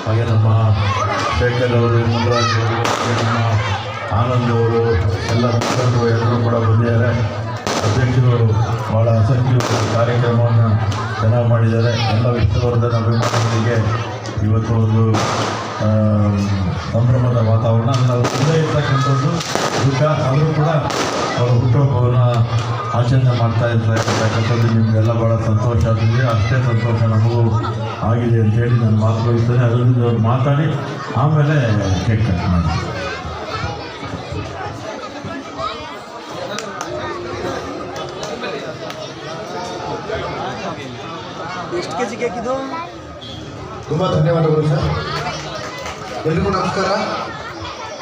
ಹಾಗೆ ನಮ್ಮ ಶೇಖರ್ ಅವರು, ಮುನ್ರಾಜ್ ಅವರು, ಹಾಗೆ ನಮ್ಮ ಆನಂದ್ ಅವರು, ಎಲ್ಲ ಮುಖಂಡರು ಎಲ್ಲರೂ ಕೂಡ ಬಂದಿದ್ದಾರೆ. ಅಧ್ಯಕ್ಷರು ಭಾಳ ಆಸಕ್ತಿಯುತ ಕಾರ್ಯಕ್ರಮವನ್ನು ಚೆನ್ನಾಗಿ ಮಾಡಿದ್ದಾರೆ. ಎಲ್ಲ ವಿಷ್ಣುವರ್ಧನ್ ಅಭಿಮಾನಿಗಳಿಗೆ ಇವತ್ತು ಒಂದು ಸಂಭ್ರಮದ ವಾತಾವರಣ. ನಾವು ಮುಂದೆ ಇರ್ತಕ್ಕಂಥದ್ದು ದುಃಖ, ಆದರೂ ಕೂಡ ಅವರು ಹುಟ್ಟುಹಬ್ಬವನ್ನು ಆಚರಣೆ ಮಾಡ್ತಾ ಇರ್ತಕ್ಕಂಥದ್ದು ನಿಮಗೆಲ್ಲ ಭಾಳ ಸಂತೋಷ ಆಗ್ತಿದೆ. ಅಷ್ಟೇ ಸಂತೋಷ ನಮಗೂ ಆಗಿದೆ ಅಂತೇಳಿ ನಾನು ಮಾತನಾಡ್ತೇನೆ. ಅದರಿಂದ ಅವ್ರು ಮಾತಾಡಿ ಆಮೇಲೆ ಕೇಕ್ ಕಟ್ ಮಾಡಿ. ಎಷ್ಟು ಕೆ ಜಿ ಕೇಕ್ ಇದು? ತುಂಬ ಧನ್ಯವಾದಗಳು ಸರ್. ಎಲ್ರಿಗೂ ನಮಸ್ಕಾರ.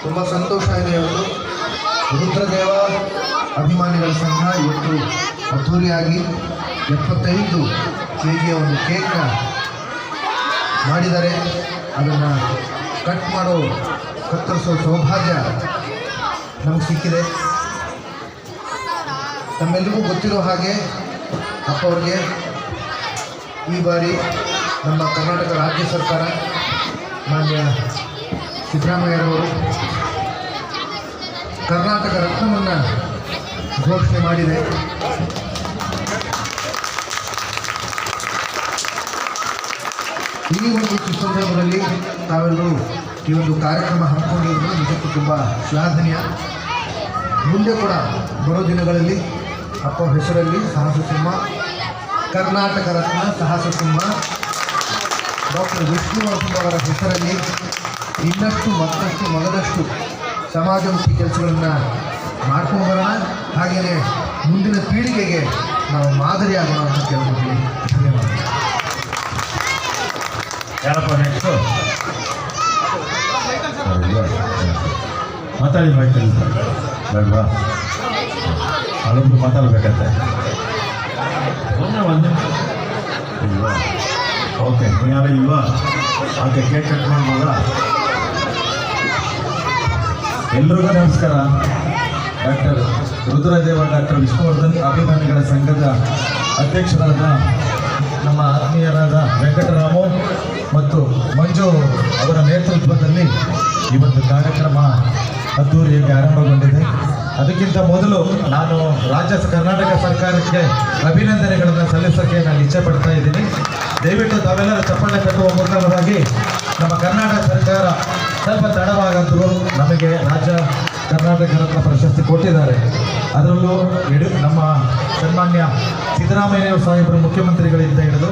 ತುಂಬ ಸಂತೋಷ ಇದೆ. ಇವತ್ತು ರುದ್ರದೇವ ಅಭಿಮಾನಿಗಳ ಸಂಘ ಇವತ್ತು ಅದ್ದೂರಿಯಾಗಿ 75 kg ಒಂದು ಕೇಕ್ನ ಮಾಡಿದ್ದಾರೆ. ಅದನ್ನು ಕತ್ತರಿಸೋ ಸೌಭಾಗ್ಯ ನಮಗೆ ಸಿಕ್ಕಿದೆ. ತಮ್ಮೆಲ್ಲರಿಗೂ ಗೊತ್ತಿರೋ ಹಾಗೆ ಅಪ್ಪ ಅವ್ರಿಗೆ ಈ ಬಾರಿ ನಮ್ಮ ಕರ್ನಾಟಕ ರಾಜ್ಯ ಸರ್ಕಾರ ಮಾನ್ಯ ಸಿದ್ದರಾಮಯ್ಯರವರು ಕರ್ನಾಟಕ ರತ್ನವನ್ನು ಘೋಷಣೆ ಮಾಡಿದೆ. ಈ ಒಂದು ಸುಸಂದರ್ಭದಲ್ಲಿ ತಾವೆಲ್ಲರೂ ಈ ಒಂದು ಕಾರ್ಯಕ್ರಮ ಹಮ್ಮಿಕೊಂಡಿರೋದು ನಿಜಕ್ಕೂ ತುಂಬ ಶ್ಲಾಘನೀಯ. ಮುಂದೆ ಕೂಡ ಬರೋ ದಿನಗಳಲ್ಲಿ ಅಪ್ಪ ಹೆಸರಲ್ಲಿ ಸಾಹಸ ಸಿಂಹ, ಕರ್ನಾಟಕ ರತ್ನ ಸಾಹಸ ಸಿಂಹ ಡಾಕ್ಟರ್ ವಿಷ್ಣುವರ್ಧನ್ ಅವರ ಹೆಸರಲ್ಲಿ ಇನ್ನಷ್ಟು ಮತ್ತಷ್ಟು ಮಗದಷ್ಟು ಸಮಾಜಮುಖಿ ಕೆಲಸಗಳನ್ನು ಮಾಡ್ಕೊಂಡು ಬರೋಣ. ಹಾಗೆಯೇ ಮುಂದಿನ ಪೀಳಿಗೆಗೆ ನಾವು ಮಾದರಿಯಾಗೋಣ ಅಂತ ಕೇಳ್ಕೊತೀವಿ. ಧನ್ಯವಾದ. ಯಾರಪ್ಪ ನೆಕ್ಸ್ಟು ಮಾತಾಡಿ ಬೇಡವಾ? ಅಲ್ಲೊಬ್ರು ಮಾತಾಡಬೇಕಂತೆ. ಒಂದು ಇಲ್ವಾ? ಓಕೆ, ಯಾರು ಇಲ್ವಾ? ಓಕೆ, ಕೇಕ್ ಕಟ್ ಮಾಡ್ಬೋದಾ? ಎಲ್ರಿಗೂ ನಮಸ್ಕಾರ. ಡಾಕ್ಟರ್ ರುದ್ರದೇವ ಡಾಕ್ಟರ್ ವಿಷ್ಣುವರ್ಧನ್ ಅಭಿಮಾನಿಗಳ ಸಂಘದ ಅಧ್ಯಕ್ಷರಾದ ನಮ್ಮ ಆತ್ಮೀಯರಾದ ವೆಂಕಟರಾಮು ಮತ್ತು ಮಂಜು ಅವರ ನೇತೃತ್ವದಲ್ಲಿ ಈ ಒಂದು ಕಾರ್ಯಕ್ರಮ ಅದ್ದೂರಿಯಾಗಿ ಆರಂಭಗೊಂಡಿದೆ. ಅದಕ್ಕಿಂತ ಮೊದಲು ನಾನು ಕರ್ನಾಟಕ ಸರ್ಕಾರಕ್ಕೆ ಅಭಿನಂದನೆಗಳನ್ನು ಸಲ್ಲಿಸೋಕ್ಕೆ ನಾನು ಇಚ್ಛೆ ಪಡ್ತಾ ಇದ್ದೀನಿ. ದಯವಿಟ್ಟು ತಾವೆಲ್ಲರೂ ಚಪ್ಪಾಳೆ ಕಟ್ಟುವ ಮೂಲಕವಾಗಿ ನಮ್ಮ ಕರ್ನಾಟಕ ಸರ್ಕಾರ ಸ್ವಲ್ಪ ತಡವಾಗಾದರೂ ನಮಗೆ ಕರ್ನಾಟಕ ರತ್ನ ಪ್ರಶಸ್ತಿ ಕೊಟ್ಟಿದ್ದಾರೆ. ಅದರಲ್ಲೂ ನಮ್ಮ ಸನ್ಮಾನ್ಯ ಸಿದ್ದರಾಮಯ್ಯ ಸಾಹೇಬರು ಮುಖ್ಯಮಂತ್ರಿಗಳಿಂದ ಹಿಡಿದು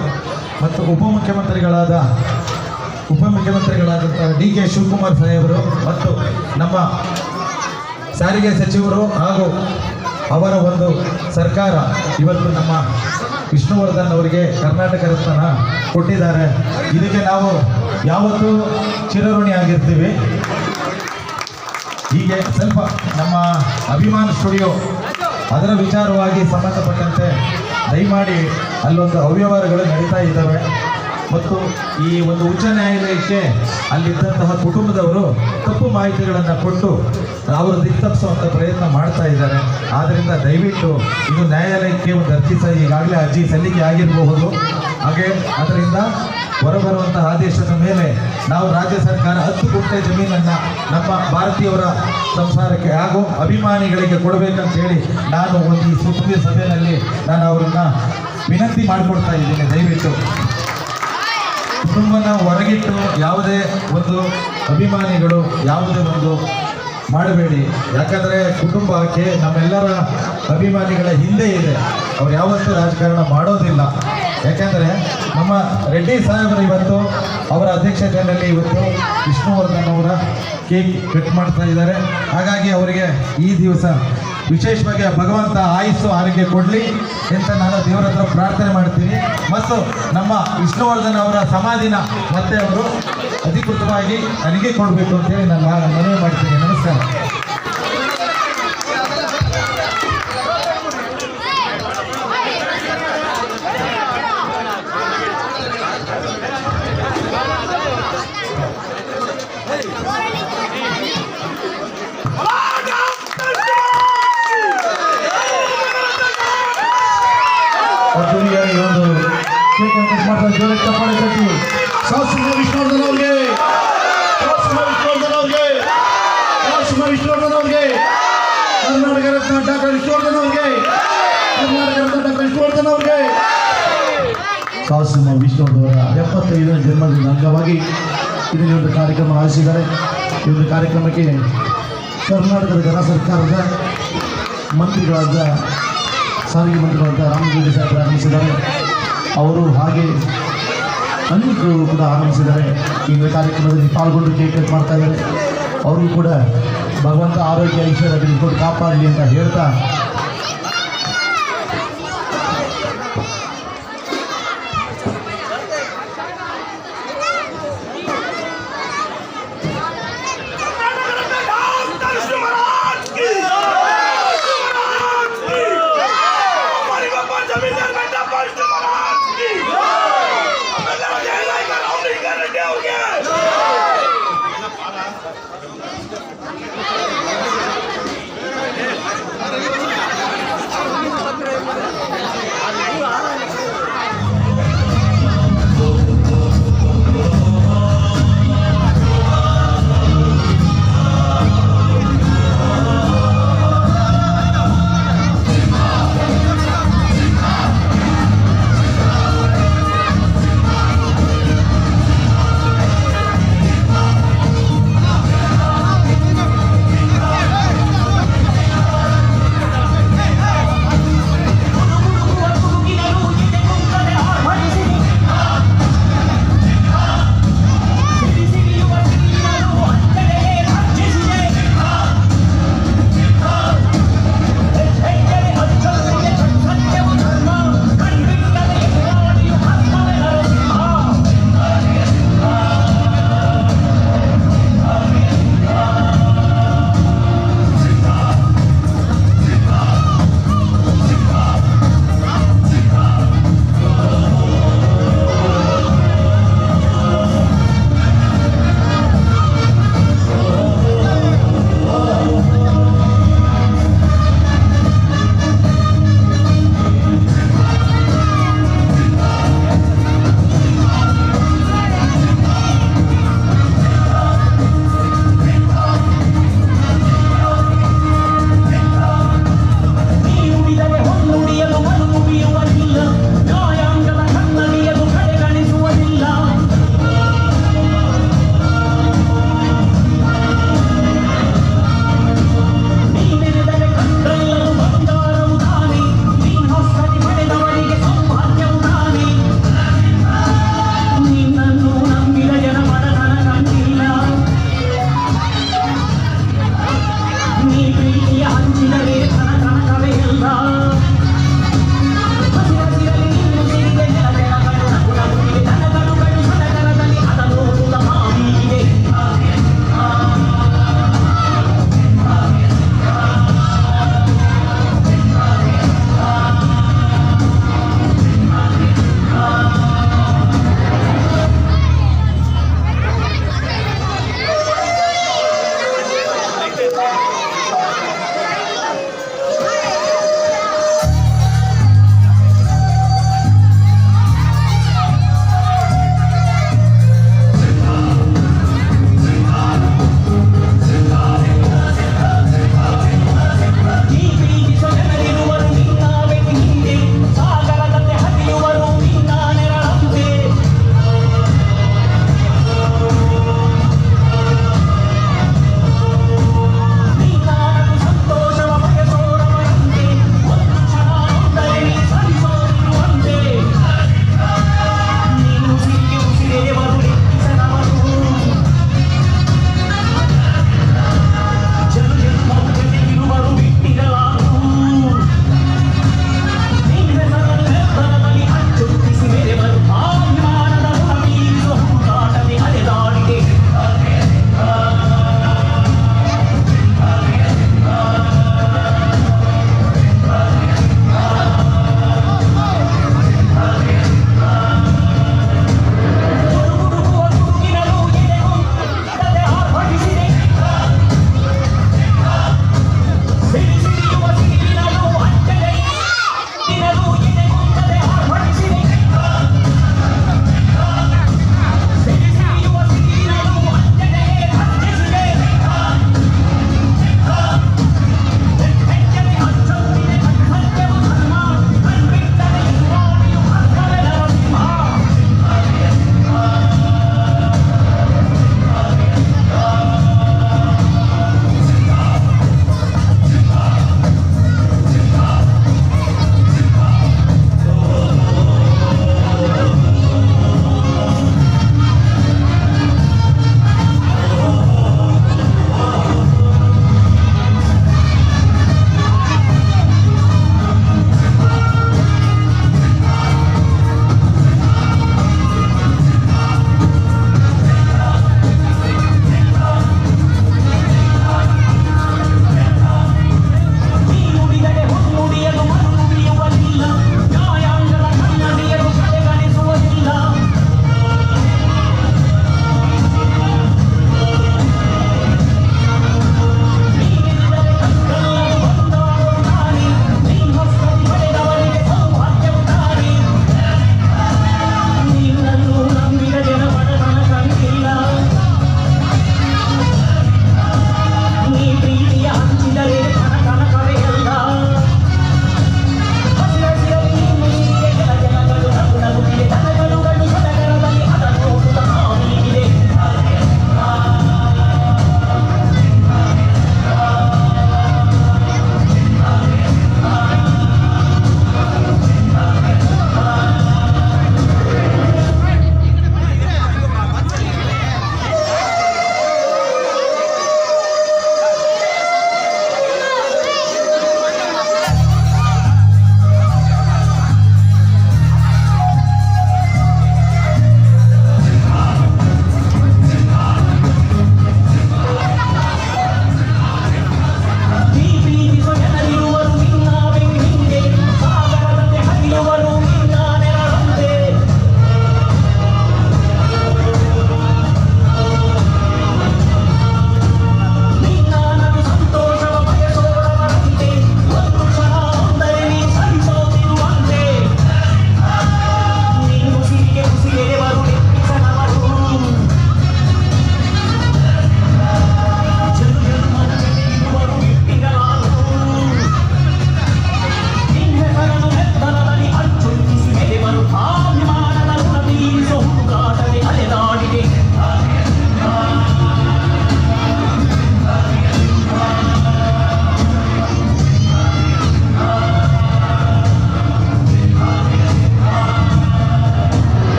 ಮತ್ತು ಉಪಮುಖ್ಯಮಂತ್ರಿಗಳಾದಂಥ DK ಶಿವಕುಮಾರ್ ಸಾಹೇಬರು ಮತ್ತು ನಮ್ಮ ಸಾರಿಗೆ ಸಚಿವರು ಹಾಗೂ ಅವರ ಒಂದು ಸರ್ಕಾರ ಇವತ್ತು ನಮ್ಮ ವಿಷ್ಣುವರ್ಧನ್ ಅವರಿಗೆ ಕರ್ನಾಟಕ ರತ್ನ ಕೊಟ್ಟಿದ್ದಾರೆ. ಇದಕ್ಕೆ ನಾವು ಯಾವತ್ತೂ ಚಿರಋಣಿ ಆಗಿರ್ತೀವಿ. ಹೀಗೆ ಸ್ವಲ್ಪ ನಮ್ಮ ಅಭಿಮಾನ ಸ್ಟುಡಿಯೋ ಅದರ ವಿಚಾರವಾಗಿ ಸಂಬಂಧಪಟ್ಟಂತೆ ದಯಮಾಡಿ ಅಲ್ಲೊಂದು ಅವ್ಯವಹಾರಗಳು ನಡೀತಾ ಇದ್ದಾವೆ ಮತ್ತು ಈ ಒಂದು ಉಚ್ಚ ನ್ಯಾಯಾಲಯಕ್ಕೆ ಅಲ್ಲಿದ್ದಂತಹ ಕುಟುಂಬದವರು ತಪ್ಪು ಮಾಹಿತಿಗಳನ್ನು ಕೊಟ್ಟು ಅವರು ದಿಕ್ತಪ್ಪಿಸುವಂಥ ಪ್ರಯತ್ನ ಮಾಡ್ತಾ ಇದ್ದಾರೆ. ಆದ್ದರಿಂದ ದಯವಿಟ್ಟು ಇದು ನ್ಯಾಯಾಲಯಕ್ಕೆ ಒಂದು ಈಗಾಗಲೇ ಅರ್ಜಿ ಸಲ್ಲಿಕೆ ಆಗಿರಬಹುದು. ಹಾಗೆ ಅದರಿಂದ ಹೊರಬರುವಂತಹ ಆದೇಶದ ಮೇಲೆ ನಾವು ರಾಜ್ಯ ಸರ್ಕಾರ 10 ಗುಂಟೆ ಜಮೀನನ್ನು ನಮ್ಮ ಭಾರತೀಯವರ ಸಂಸಾರಕ್ಕೆ ಹಾಗೂ ಅಭಿಮಾನಿಗಳಿಗೆ ಕೊಡಬೇಕಂತ ಹೇಳಿ ನಾನು ಒಂದು ಈ ಸುದ್ದಿ ಸಭೆಯಲ್ಲಿ ನಾನು ಅವರನ್ನು ವಿನಂತಿ ಮಾಡಿಕೊಡ್ತಾ ಇದ್ದೀನಿ. ದಯವಿಟ್ಟು ಕುಟುಂಬನ ಹೊರಗಿಟ್ಟು ಯಾವುದೇ ಒಂದು ಅಭಿಮಾನಿಗಳು ಯಾವುದೇ ಒಂದು ಮಾಡಬೇಡಿ. ಯಾಕಂದರೆ ಕುಟುಂಬಕ್ಕೆ ನಮ್ಮೆಲ್ಲರ ಅಭಿಮಾನಿಗಳ ಹಿಂದೆ ಇದೆ. ಅವ್ರು ಯಾವತ್ತೂ ರಾಜಕಾರಣ ಮಾಡೋದಿಲ್ಲ. ಯಾಕೆಂದರೆ ನಮ್ಮ ರೆಡ್ಡಿ ಸಾಹೇಬರು ಇವತ್ತು ಅವರ ಅಧ್ಯಕ್ಷತೆಯಲ್ಲಿ ಇವತ್ತು ವಿಷ್ಣುವರ್ಧನ್ ಅವರ ಕೇಕ್ ಕಟ್ ಮಾಡ್ತಾ ಇದ್ದಾರೆ. ಹಾಗಾಗಿ ಅವರಿಗೆ ಈ ದಿವಸ ವಿಶೇಷವಾಗಿ ಭಗವಂತ ಆಯುಸ್ಸು ಆರೋಗ್ಯ ಕೊಡಲಿ ಅಂತ ನಾನು ದೇವರ ಹತ್ರ ಪ್ರಾರ್ಥನೆ ಮಾಡ್ತೀನಿ. ಮತ್ತು ನಮ್ಮ ವಿಷ್ಣುವರ್ಧನ್ ಅವರ ಸಮಾಧಿನ ಮತ್ತೆ ಅವರು ಅಧಿಕೃತವಾಗಿ ನನಗೆ ಕೊಡಬೇಕು ಅಂತೇಳಿ ನಾನು ಮನವಿ ಮಾಡ್ತೀನಿ. ನಮಸ್ಕಾರ. ಒಂದು ಕೇಕ್ ಕಟ್ ಮಾಡ್ತಾ ಜೋರಾಗಿ ಚಪ್ಪಾಳೆ ತಟ್ಟಿ. ವಿಷ್ಣುವರ್ಧನ್ ಅವರಿಗೆ 75ನೇ ಜನ್ಮದಿನದ ಅಂಗವಾಗಿ ಇದರಲ್ಲಿ ಒಂದು ಕಾರ್ಯಕ್ರಮ ಆಯೋಜಿಸಿದ್ದಾರೆ. ಈ ಒಂದು ಕಾರ್ಯಕ್ರಮಕ್ಕೆ ಕರ್ನಾಟಕದ ಘನ ಸರ್ಕಾರದ ಮಂತ್ರಿಗಳಾದ ಸಾರಿಗೆ ಮಂತ್ರಿಗಳಾದ ರಾಮಜೋಗಿ ಸಾಹೇಬರು ಆಗಮಿಸಿದ್ದಾರೆ. ಅವರು ಹಾಗೆ ಅನೇಕರು ಕೂಡ ಆಗಮಿಸಿದ್ದಾರೆ. ಈ ಕಾರ್ಯಕ್ರಮದಲ್ಲಿ ಪಾಲ್ಗೊಂಡು ಕೇಕ್ ಕಟ್ ಮಾಡ್ತಾ ಇದ್ದಾರೆ. ಅವ್ರಿಗೂ ಕೂಡ ಭಗವಂತ ಆರೋಗ್ಯ ಐಶ್ವರ್ಯ ಕೊಟ್ಟು ಕಾಪಾಡಲಿ ಅಂತ ಹೇಳ್ತಾ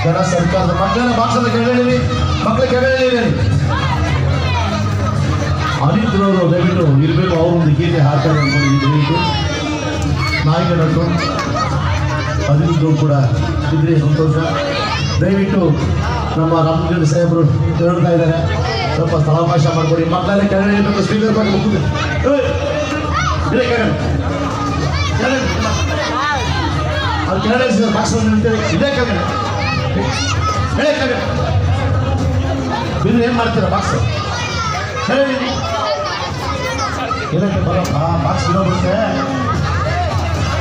ಕನ್ನಡ ಸರ್ಕಾರದ ಮಕ್ಕಳನ್ನ ಭಾಷಣ ಕೆಳಗಿಳಿರಿ, ಮಕ್ಕಳ ಕೆಳಗಿಳಿರಿ. ಆದಿತ್ಯನವರು ದಯವಿಟ್ಟು ಇರಬೇಕು, ಅವರೊಂದು ಗೀತೆ ಹಾಡ್ತಾರೆ ಅನ್ಕೊಂಡಿದ್ದೀವಿ. ದಯವಿಟ್ಟು ನಾಯಕ ನಟರು ಅದಿದ್ರು ಕೂಡ ಇದ್ರೆ ಸಂತೋಷ. ದಯವಿಟ್ಟು ನಮ್ಮ ರಾಮಚಂದ್ರ ಸಾಹೇಬರು ಹೇಳ್ತಾ ಇದ್ದಾರೆ, ಸ್ವಲ್ಪ ಸ್ಥಳಾವಕಾಶ ಮಾಡಿಕೊಡಿ. ಮಕ್ಕಳೆಲ್ಲ ಕೆಳಗಡೆ ಇರಬೇಕು, ಸ್ಪೀಕರ್ ಮಾಡಿ ಮುಗಿದು ಅವ್ರು ಕೆಳಗಡೆ ಭಾಷಣ ಹೇಳ್ತೇವೆ. ಇದೇ ಕೆಳಗಡೆ ಹೇಳೇ ಕೆಳಗಡೆ ಬಿದ್ದು ಏನು ಮಾಡ್ತೀರಾ? ಬಾಕ್ಸ್ ಹೇಳಿ ಏನಂತ ಬರೋ ಬಾಕ್ಸ್ ಬಿಡೋ ಬರುತ್ತೆ.